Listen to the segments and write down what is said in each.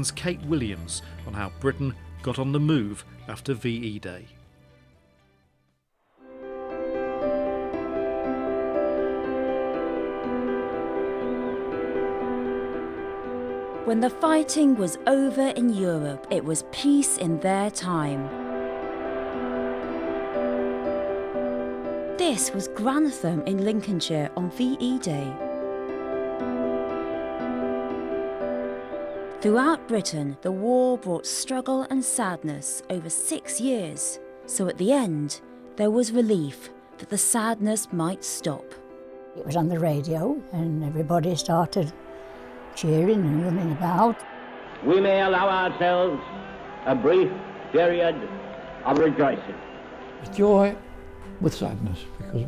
Kate Williams on how Britain got on the move after VE Day. When the fighting was over in Europe, it was peace in their time. This was Grantham in Lincolnshire on VE Day. Throughout Britain, the war brought struggle and sadness over 6 years. So at the end, there was relief that the sadness might stop. It was on the radio and everybody started cheering and running about. We may allow ourselves a brief period of rejoicing. Joy with sadness, because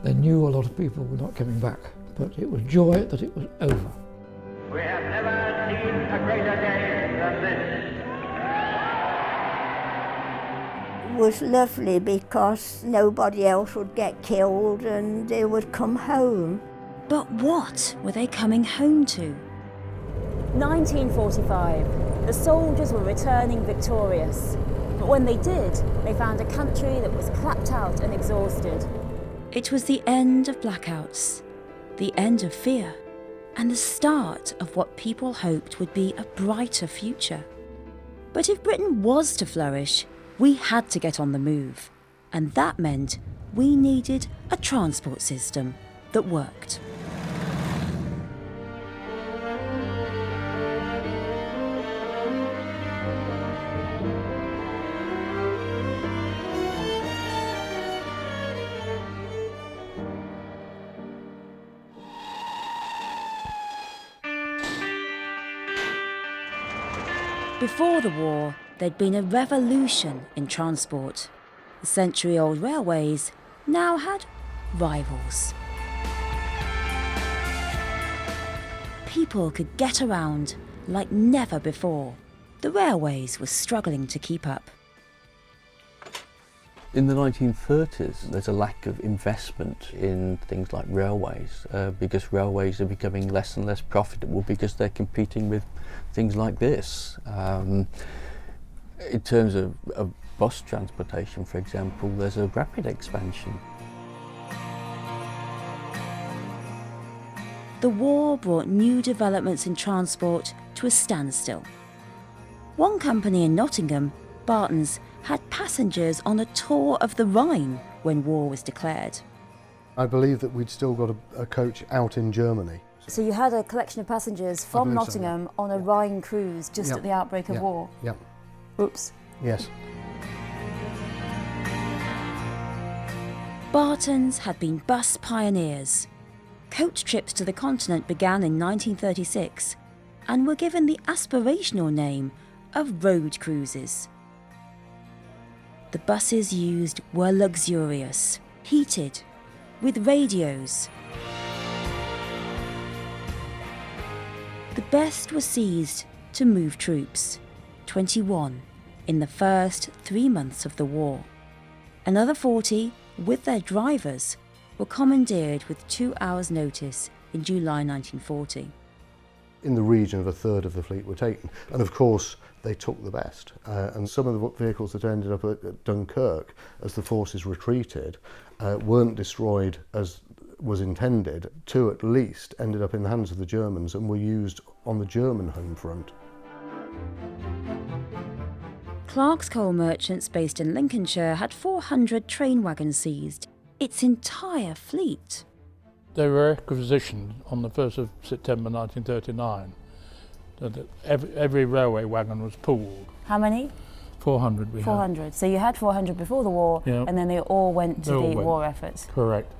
they knew a lot of people were not coming back, but it was joy that it was over. We have never seen a greater day than this. It was lovely because nobody else would get killed and they would come home. But what were they coming home to? 1945. The soldiers were returning victorious. But when they did, they found a country that was clapped out and exhausted. It was the end of blackouts, the end of fear, and the start of what people hoped would be a brighter future. But if Britain was to flourish, we had to get on the move. And that meant we needed a transport system that worked. Before the war, there'd been a revolution in transport. The century-old railways now had rivals. People could get around like never before. The railways were struggling to keep up. In the 1930s, there's a lack of investment in things like railways because railways are becoming less and less profitable because they're competing with things like this. In terms of bus transportation, for example, there's a rapid expansion. The war brought new developments in transport to a standstill. One company in Nottingham, Barton's, had passengers on a tour of the Rhine when war was declared. I believe that we'd still got a coach out in Germany. So you had a collection of passengers from Nottingham on a Rhine cruise just at the outbreak of war? Yeah. Oops. Yes. Barton's had been bus pioneers. Coach trips to the continent began in 1936 and were given the aspirational name of road cruises. The buses used were luxurious, heated, with radios. The best were seized to move troops, 21 in the first 3 months of the war. Another 40, with their drivers, were commandeered with 2 hours' notice in July 1940. In the region of a third of the fleet were taken, and of course they took the best. And some of the vehicles that ended up at Dunkirk, as the forces retreated, weren't destroyed as was intended. 2 at least ended up in the hands of the Germans and were used on the German home front. Clark's Coal Merchants, based in Lincolnshire, had 400 train wagons seized, its entire fleet. They were requisitioned on the 1st of September 1939. Every railway wagon was pooled. How many? 400 we had. 400. So you had 400 before the war, and then they all went to the war efforts. Correct.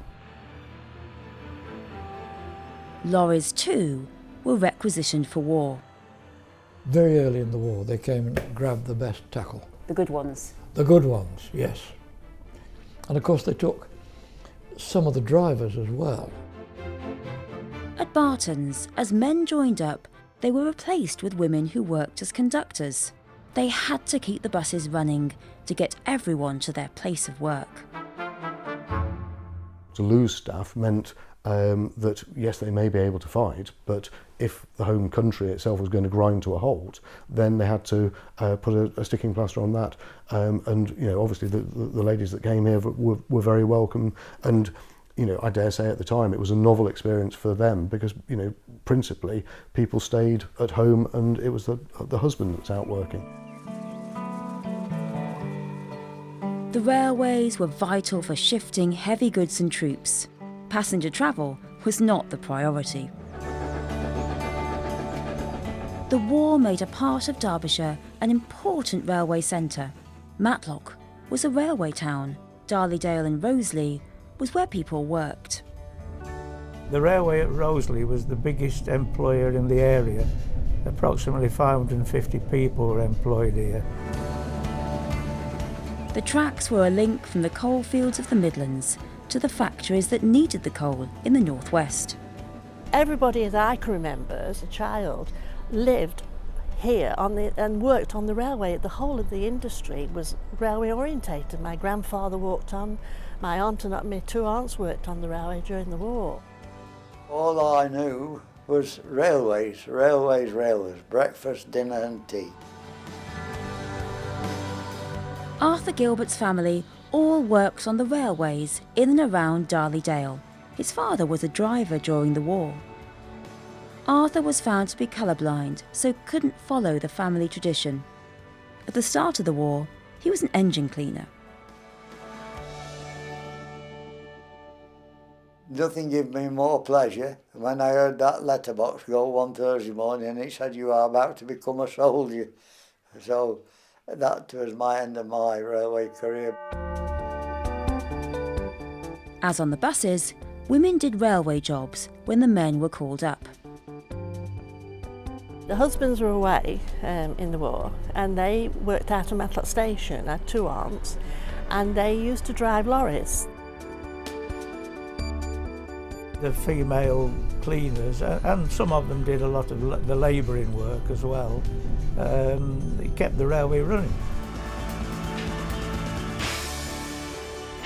Lorries too were requisitioned for war. Very early in the war, they came and grabbed the best tackle. The good ones? The good ones, yes. And of course they took some of the drivers as well. At Barton's, as men joined up, they were replaced with women who worked as conductors. They had to keep the buses running to get everyone to their place of work. To lose staff meant that yes, they may be able to fight, but if the home country itself was going to grind to a halt, then they had to put a sticking plaster on that. And obviously the ladies that came here were very welcome. And I dare say at the time it was a novel experience for them because principally people stayed at home and it was the husband that's out working. The railways were vital for shifting heavy goods and troops. Passenger travel was not the priority. The war made a part of Derbyshire an important railway centre. Matlock was a railway town. Darley-Dale and Roseley was where people worked. The railway at Roseley was the biggest employer in the area. Approximately 550 people were employed here. The tracks were a link from the coalfields of the Midlands to the factories that needed the coal in the northwest. Everybody that I can remember as a child lived here and worked on the railway. The whole of the industry was railway orientated. My grandfather walked on, my aunt and my two aunts worked on the railway during the war. All I knew was railways, breakfast, dinner and tea. Arthur Gilbert's family all worked on the railways in and around Darley-Dale. His father was a driver during the war. Arthur was found to be colourblind, so couldn't follow the family tradition. At the start of the war, he was an engine cleaner. Nothing gave me more pleasure than when I heard that letterbox go one Thursday morning and it said you are about to become a soldier. So that was my end of my railway career. As on the buses, women did railway jobs when the men were called up. The husbands were away in the war and they worked out of Matlock Station. I had two aunts and they used to drive lorries. The female cleaners, and some of them did a lot of the labouring work as well, it kept the railway running.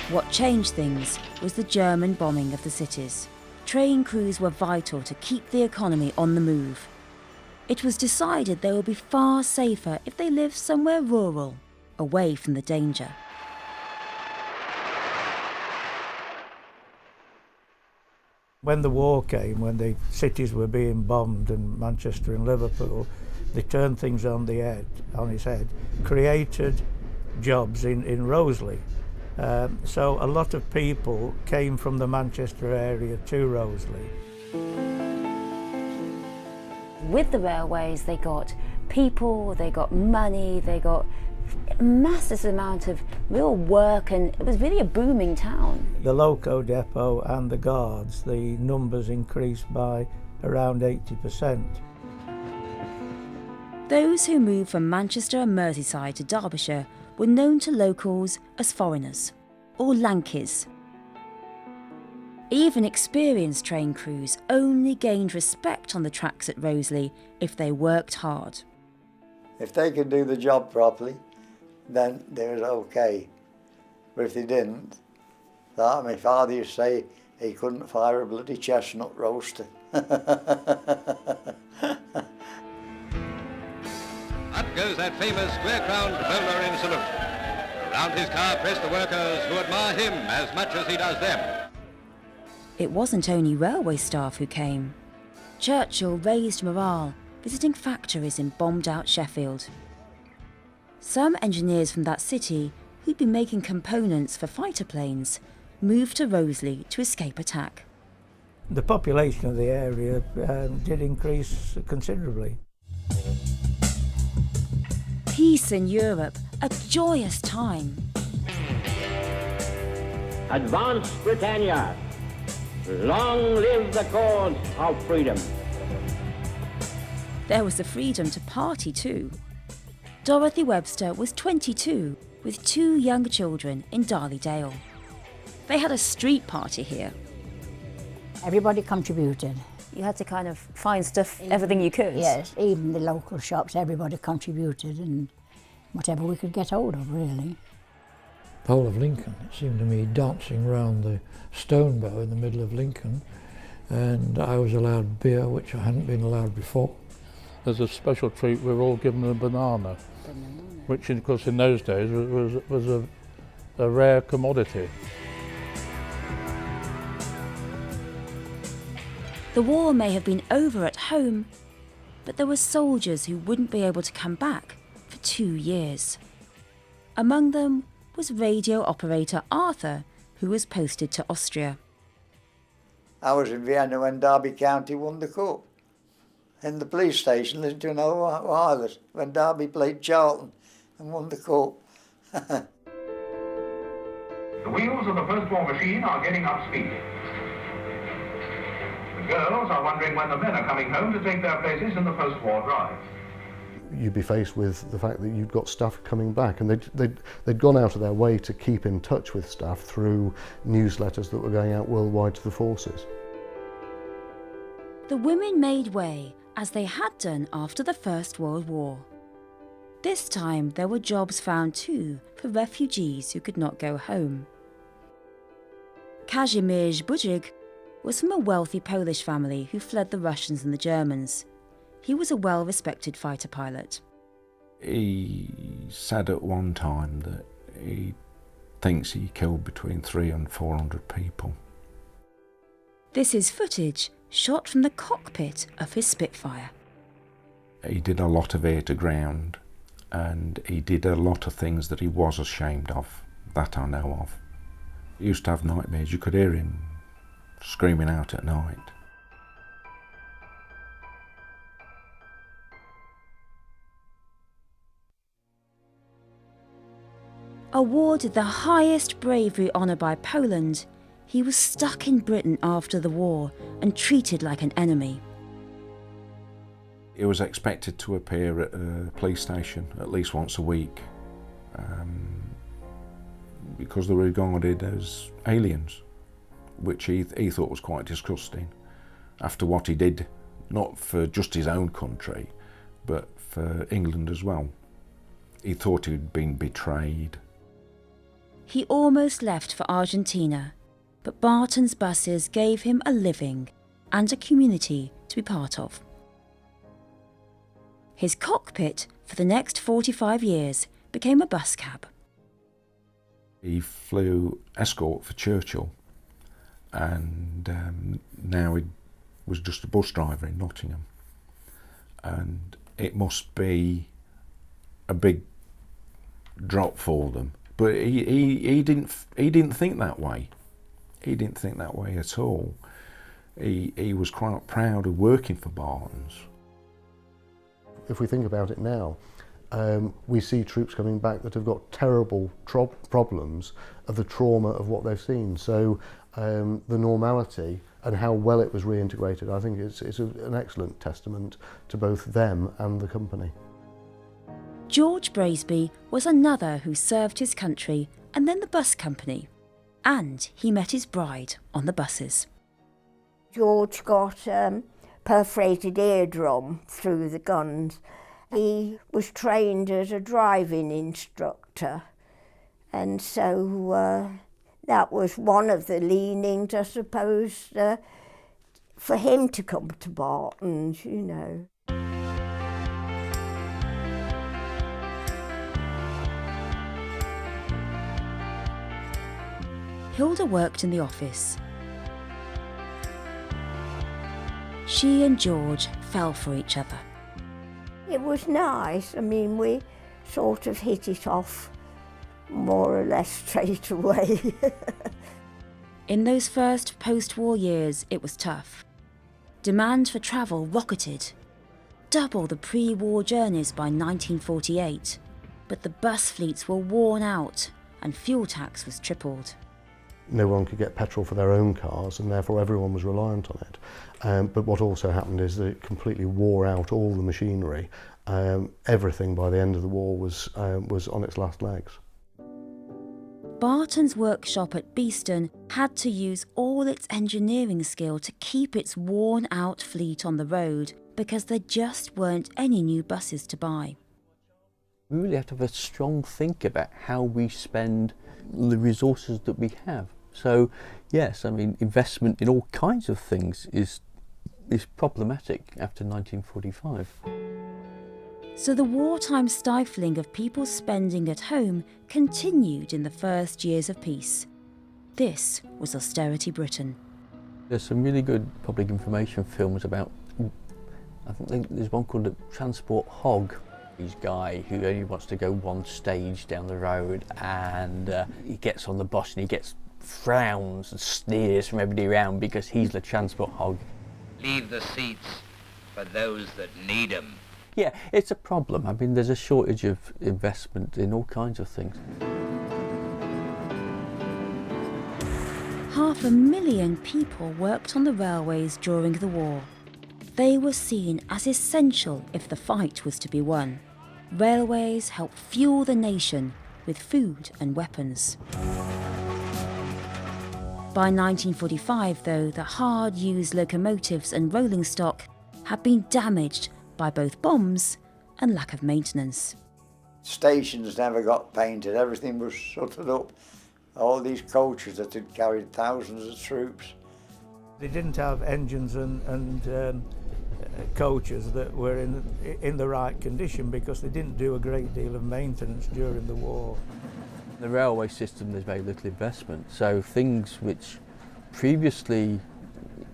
What changed things was the German bombing of the cities. Train crews were vital to keep the economy on the move. It was decided they would be far safer if they lived somewhere rural, away from the danger. When the war came, when the cities were being bombed in Manchester and Liverpool, they turned things on its head, created jobs in Roseley. So a lot of people came from the Manchester area to Roseley. With the railways, they got people, they got money, they got a massive amount of real work, and it was really a booming town. The loco depot and the guards, the numbers increased by around 80%. Those who moved from Manchester and Merseyside to Derbyshire were known to locals as foreigners, or Lankies. Even experienced train crews only gained respect on the tracks at Roseley if they worked hard. If they could do the job properly, then they was okay. But if they didn't, that my father used to say he couldn't fire a bloody chestnut roaster. Up goes that famous square-crowned bowler in salute. Around his car press the workers who admire him as much as he does them. It wasn't only railway staff who came. Churchill raised morale, visiting factories in bombed-out Sheffield. Some engineers from that city, who'd been making components for fighter planes, moved to Roseley to escape attack. The population of the area did increase considerably. Peace in Europe, a joyous time. Advance Britannia! Long live the cause of freedom! There was the freedom to party too. Dorothy Webster was 22 with 2 young children in Darley-Dale. They had a street party here. Everybody contributed. You had to kind of find stuff, everything you could. Yes, even the local shops, everybody contributed and whatever we could get hold of, really. The whole of Lincoln, it seemed to me, dancing round the stone bow in the middle of Lincoln, and I was allowed beer, which I hadn't been allowed before. As a special treat, we were all given a banana, which, of course, in those days was a rare commodity. The war may have been over at home, but there were soldiers who wouldn't be able to come back for 2 years. Among them was radio operator Arthur, who was posted to Austria. I was in Vienna when Derby County won the cup. In the police station, listening to an old wireless when Derby played Charlton and won the cup. The wheels of the post-war machine are getting up speed. The girls are wondering when the men are coming home to take their places in the post-war drive. You'd be faced with the fact that you'd got staff coming back, and they'd gone out of their way to keep in touch with staff through newsletters that were going out worldwide to the forces. The women made way, as they had done after the First World War. This time there were jobs found too for refugees who could not go home. Kazimierz Budzik was from a wealthy Polish family who fled the Russians and the Germans. He was a well-respected fighter pilot. He said at one time that he thinks he killed between 300 and 400 people. This is footage shot from the cockpit of his Spitfire. He did a lot of air to ground, and he did a lot of things that he was ashamed of, that I know of. He used to have nightmares. You could hear him screaming out at night. Awarded the highest bravery honour by Poland, he was stuck in Britain after the war and treated like an enemy. He was expected to appear at a police station at least once a week because they were regarded as aliens, which he thought was quite disgusting after what he did, not for just his own country, but for England as well. He thought he'd been betrayed. He almost left for Argentina, but Barton's buses gave him a living and a community to be part of. His cockpit for the next 45 years became a bus cab. He flew escort for Churchill, and now he was just a bus driver in Nottingham. And it must be a big drop for them. But he didn't think that way. He didn't think that way at all. He was quite proud of working for Barton's. If we think about it now, we see troops coming back that have got terrible problems of the trauma of what they've seen. So the normality and how well it was reintegrated, I think it's an excellent testament to both them and the company. George Braisby was another who served his country and then the bus company. And he met his bride on the buses. George got perforated eardrum through the guns. He was trained as a driving instructor, and so that was one of the leanings, I suppose, for him to come to Barton's, you know. Hilda worked in the office. She and George fell for each other. It was nice. I mean, we sort of hit it off more or less straight away. In those first post-war years, it was tough. Demand for travel rocketed, double the pre-war journeys by 1948. But the bus fleets were worn out and fuel tax was tripled. No one could get petrol for their own cars, and therefore everyone was reliant on it. But what also happened is that it completely wore out all the machinery. Everything by the end of the war was on its last legs. Barton's workshop at Beeston had to use all its engineering skill to keep its worn-out fleet on the road because there just weren't any new buses to buy. We really have to have a strong think about how we spend the resources that we have. So yes, I mean, investment in all kinds of things is problematic after 1945. So the wartime stifling of people's spending at home continued in the first years of peace. This was austerity Britain. There's some really good public information films about, I think there's one called the Transport Hog. He's a guy who only wants to go one stage down the road, and he gets on the bus and he gets frowns and sneers from everybody around because he's the transport hog. Leave the seats for those that need them. Yeah, it's a problem. I mean, there's a shortage of investment in all kinds of things. 500,000 people worked on the railways during the war. They were seen as essential if the fight was to be won. Railways helped fuel the nation with food and weapons. By 1945, though, the hard-used locomotives and rolling stock had been damaged by both bombs and lack of maintenance. Stations never got painted, everything was shuttered up. All these coaches that had carried thousands of troops. They didn't have engines and coaches that were in the right condition because they didn't do a great deal of maintenance during the war. The railway system, there's very little investment, so things which previously,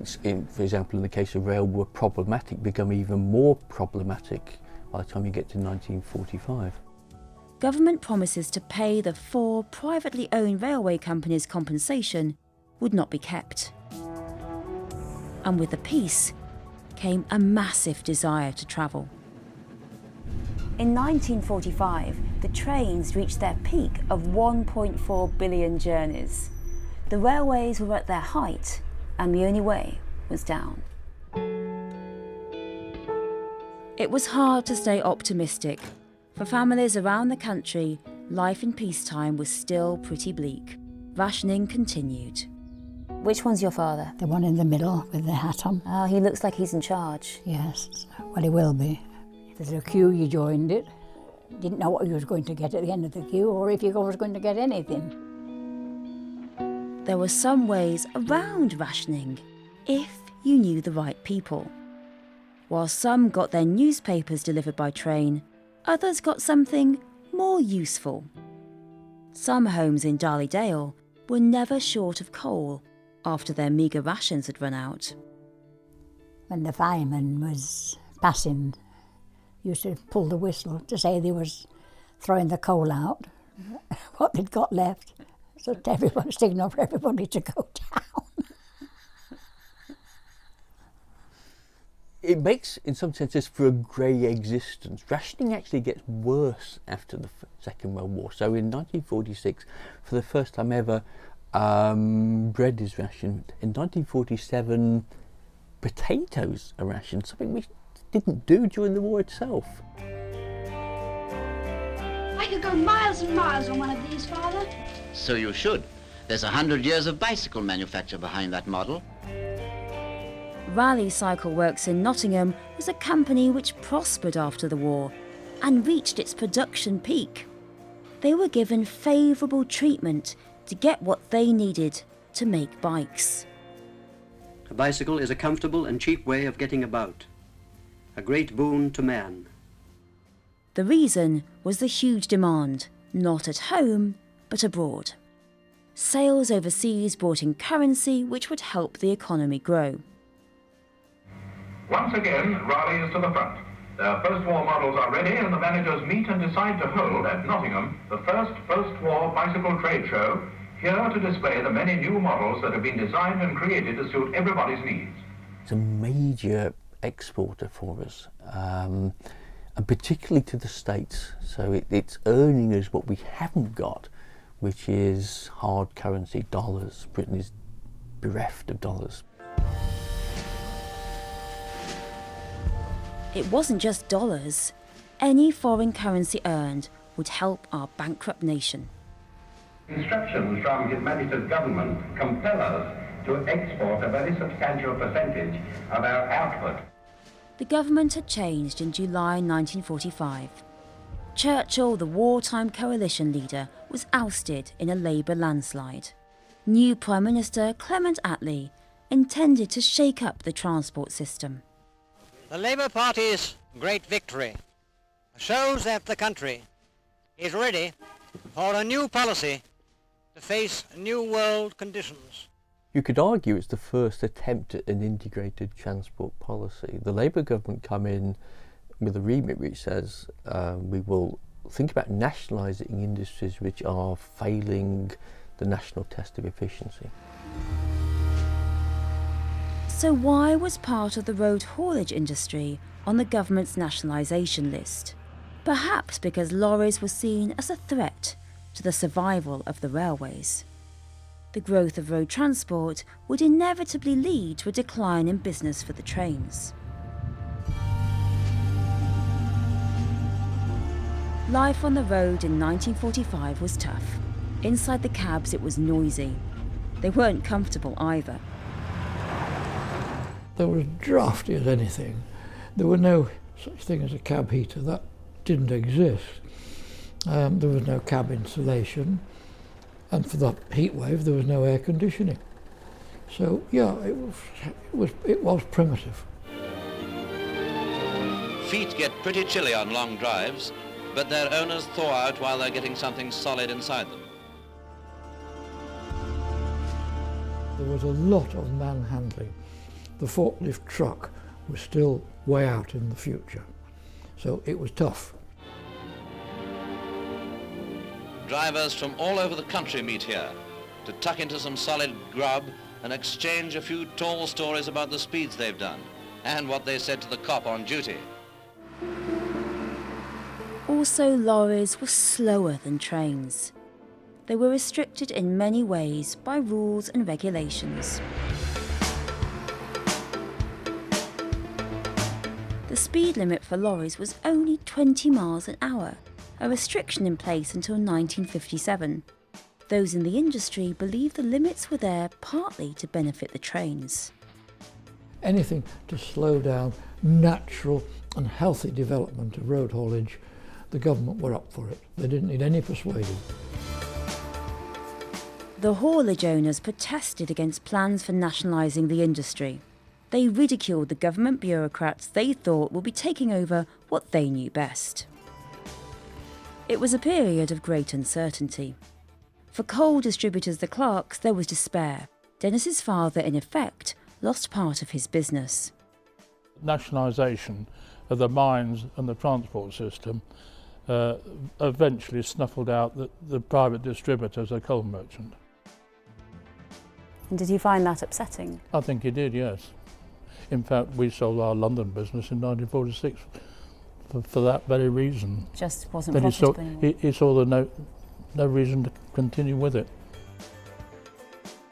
for example in the case of rail, were problematic become even more problematic by the time you get to 1945. Government promises to pay the 4 privately owned railway companies compensation would not be kept. And with the peace came a massive desire to travel. In 1945, the trains reached their peak of 1.4 billion journeys. The railways were at their height, and the only way was down. It was hard to stay optimistic. For families around the country, life in peacetime was still pretty bleak. Rationing continued. Which one's your father? The one in the middle with the hat on. Oh, he looks like he's in charge. Yes, well, he will be. If there's a queue, you joined it. Didn't know what you was going to get at the end of the queue, or if you was going to get anything. There were some ways around rationing, if you knew the right people. While some got their newspapers delivered by train, others got something more useful. Some homes in Darley-Dale were never short of coal after their meagre rations had run out. When the fireman was passing, used to pull the whistle to say they was throwing the coal out, what they'd got left, so everyone signal for everybody to go down. It makes, in some senses, for a grey existence. Rationing actually gets worse after the Second World War. So in 1946, for the first time ever, bread is rationed. In 1947, potatoes are rationed, something we didn't do during the war itself. I could go miles and miles on one of these, Father. So you should. There's 100 years of bicycle manufacture behind that model. Raleigh Cycle Works in Nottingham was a company which prospered after the war and reached its production peak. They were given favourable treatment to get what they needed to make bikes. A bicycle is a comfortable and cheap way of getting about. A great boon to man. The reason was the huge demand, not at home, but abroad. Sales overseas brought in currency which would help the economy grow. Once again, Raleigh is to the front. Their post-war models are ready and the managers meet and decide to hold at Nottingham the first post-war bicycle trade show, here to display the many new models that have been designed and created to suit everybody's needs. It's a major exporter for us, and particularly to the States. So it's earning us what we haven't got, which is hard currency, dollars. Britain is bereft of dollars. It wasn't just dollars. Any foreign currency earned would help our bankrupt nation. Instructions from His Majesty's government compel us to export a very substantial percentage of our output. The government had changed in July 1945. Churchill, the wartime coalition leader, was ousted in a Labour landslide. new Prime Minister Clement Attlee intended to shake up the transport system. The Labour Party's great victory shows that the country is ready for a new policy to face new world conditions. You could argue it's the first attempt at an integrated transport policy. The Labour government come in with a remit which says we will think about nationalising industries which are failing the national test of efficiency. So why was part of the road haulage industry on the government's nationalisation list? Perhaps because lorries were seen as a threat to the survival of the railways. The growth of road transport would inevitably lead to a decline in business for the trains. Life on the road in 1945 was tough. Inside the cabs it was noisy. They weren't comfortable either. They were as drafty as anything. There were no such thing as a cab heater. That didn't exist. There was no cab insulation, and for the heat wave there was no air conditioning. So yeah, it was primitive. Feet get pretty chilly on long drives, but their owners thaw out while they're getting something solid inside them. There was a lot of manhandling. The forklift truck was still way out in the future, so it was tough. Drivers from all over the country meet here to tuck into some solid grub and exchange a few tall stories about the speeds they've done and what they said to the cop on duty. Also, lorries were slower than trains. They were restricted in many ways by rules and regulations. The speed limit for lorries was only 20 miles an hour, a restriction in place until 1957. Those in the industry believed the limits were there partly to benefit the trains. Anything to slow down natural and healthy development of road haulage, the government were up for it. They didn't need any persuading. The haulage owners protested against plans for nationalising the industry. They ridiculed the government bureaucrats they thought would be taking over what they knew best. It was a period of great uncertainty. For coal distributors the Clarks, there was despair. Dennis's father, in effect, lost part of his business. Nationalisation of the mines and the transport system eventually snuffled out the private distributor as a coal merchant. And did you find that upsetting? I think he did, yes. In fact, we sold our London business in 1946 for that very reason. Just wasn't profitable anymore. He saw no reason to continue with it.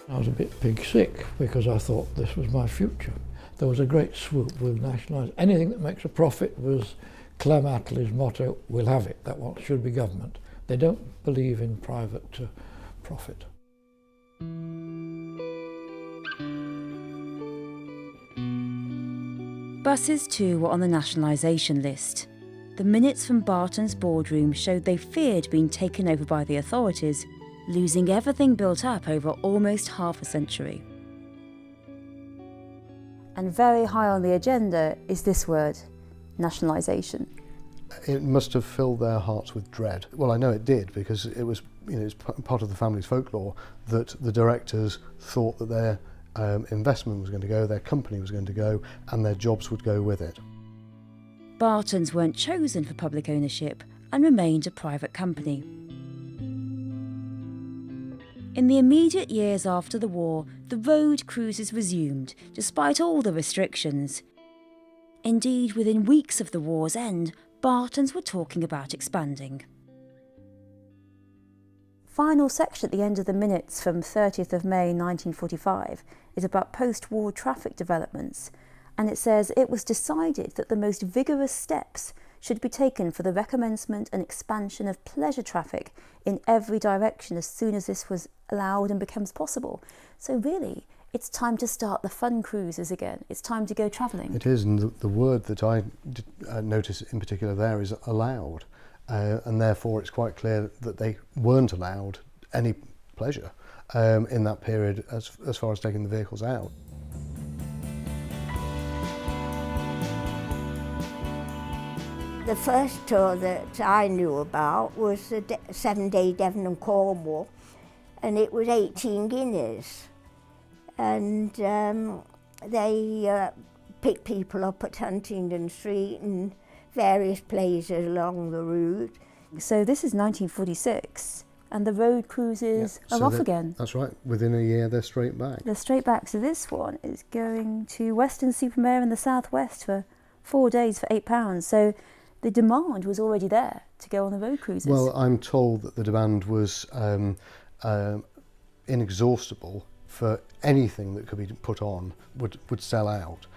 I was a bit pig sick because I thought this was my future. There was a great swoop with nationalising. Anything that makes a profit was Clem Attlee's motto, we'll have it, that one should be government. They don't believe in private profit. Buses too were on the nationalisation list. The minutes from Barton's boardroom showed they feared being taken over by the authorities, losing everything built up over almost half a century. And very high on the agenda is this word, nationalisation. It must have filled their hearts with dread. Well, I know it did, because it was, it's part of the family's folklore that the directors thought that their investment was going to go, their company was going to go, and their jobs would go with it. Bartons weren't chosen for public ownership and remained a private company. In the immediate years after the war, the road cruises resumed, despite all the restrictions. Indeed, within weeks of the war's end, Bartons were talking about expanding. Final section at the end of the minutes from 30th of May 1945 is about post-war traffic developments, and it says it was decided that the most vigorous steps should be taken for the recommencement and expansion of pleasure traffic in every direction as soon as this was allowed and becomes possible. So really, it's time to start the fun cruises again. It's time to go travelling. It is, and the word that I notice in particular there is allowed, and therefore it's quite clear that they weren't allowed any pleasure. in that period as far as taking the vehicles out. The first tour that I knew about was the 7-day Devon and Cornwall, and it was 18 guineas. And they picked people up at Huntingdon Street and various places along the route. So this is 1946, and the road cruises are off again. That's right. Within a year, they're straight back. They're straight back. So this one is going to Weston-super-Mare in the southwest for 4 days for £8. So the demand was already there to go on the road cruises. Well, I'm told that the demand was inexhaustible for anything that could be put on would sell out,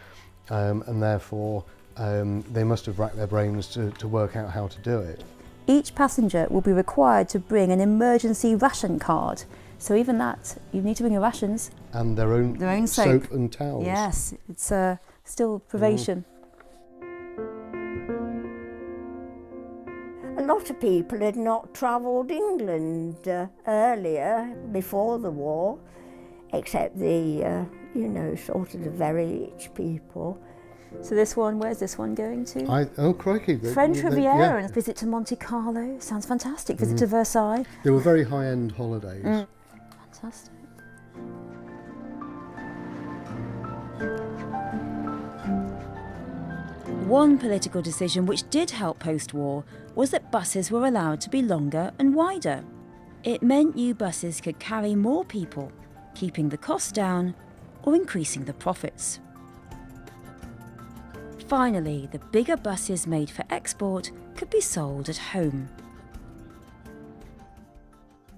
and therefore they must have racked their brains to work out how to do it. Each passenger will be required to bring an emergency ration card. So even that, you need to bring your rations. And their own soap and towels. Yes, it's still privation. A lot of people had not travelled England earlier, before the war, except the, sort of the very rich people. So this one, where's this one going to? Oh, crikey. French Riviera and a visit to Monte Carlo. Sounds fantastic. Visit to Versailles. They were very high-end holidays. Fantastic. One political decision which did help post-war was that buses were allowed to be longer and wider. It meant new buses could carry more people, keeping the cost down or increasing the profits. Finally, the bigger buses made for export could be sold at home.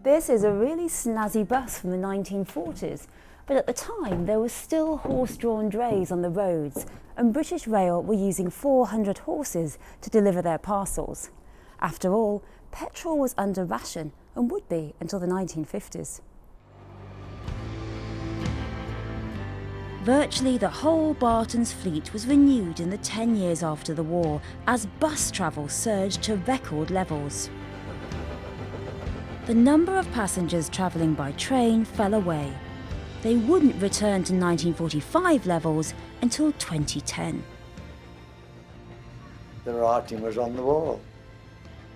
This is a really snazzy bus from the 1940s, but at the time there were still horse-drawn drays on the roads, and British Rail were using 400 horses to deliver their parcels. After all, petrol was under ration and would be until the 1950s. Virtually the whole Barton's fleet was renewed in the 10 years after the war as bus travel surged to record levels. The number of passengers travelling by train fell away. They wouldn't return to 1945 levels until 2010. The writing was on the wall.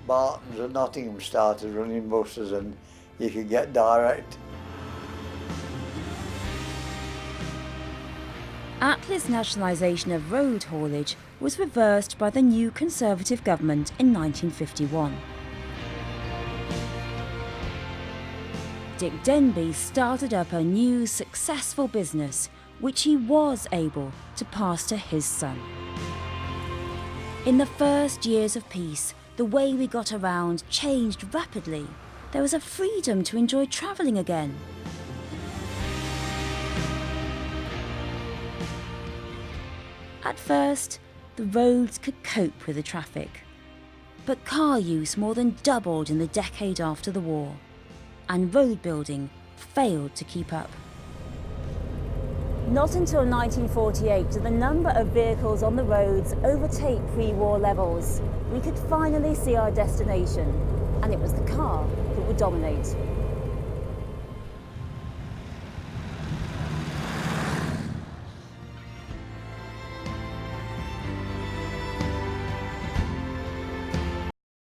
Barton's and Nottingham started running buses and you could get direct. Attlee's nationalisation of road haulage was reversed by the new Conservative government in 1951. Dick Denby started up a new successful business which he was able to pass to his son. In the first years of peace, the way we got around changed rapidly. There was a freedom to enjoy travelling again. At first, the roads could cope with the traffic, but car use more than doubled in the decade after the war, and road building failed to keep up. Not until 1948 did the number of vehicles on the roads overtake pre-war levels. We could finally see our destination, and it was the car that would dominate.